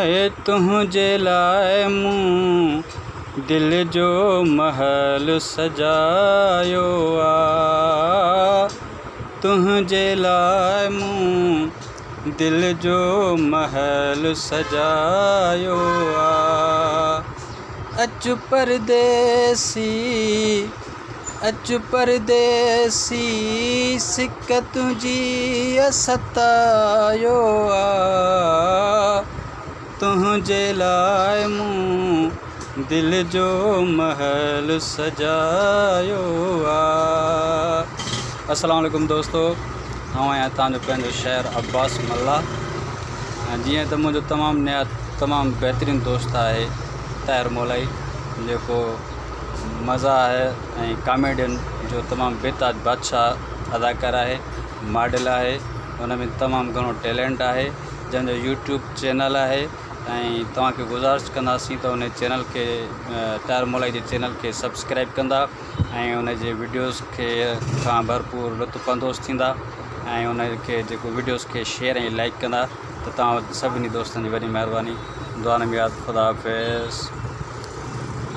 है तुझे लाए मूं दिल जो महल सजायो आ। तुझे लाए मूं दिल जो महल सजायो आ। अचु परदेसी सिक तुझी सतायो आ। तुझे लाए मूं दिल जो महल सजायो आ। अस्सलाम वालेकुम दोस्तों, हाँ आहियां तव्हांजो पंहिंजो शहर अब्बास मल्ला। जीअं त मुंहिंजो तमामु बहितरीनु दोस्त आहे ताहिर मोलाई, जेको मज़ा आहे ऐं कॉमेडियन जो तमामु बेताज बादशाह अदाकार आहे, मॉडल आहे। हुन में तमामु घणो टैलेंट आहे, जंहिंजो यूट्यूब चैनल आहे। ऐं तव्हांखे गुज़ारिश कंदासीं त हुन चैनल खे ताहिर मोलाई जे चैनल खे सब्सक्राइब कंदा ऐं हुन जे वीडियोज़ खे खां भरपूर लुत्फ़अंदोज़ थींदा ऐं हुन खे जेको वीडियोज़ खे शेयर ऐं लाइक कंदा त तव्हां सभिनी दोस्तनि जी वॾी महिरबानी। दुआ में यादि। खुदा हाफ़िज़।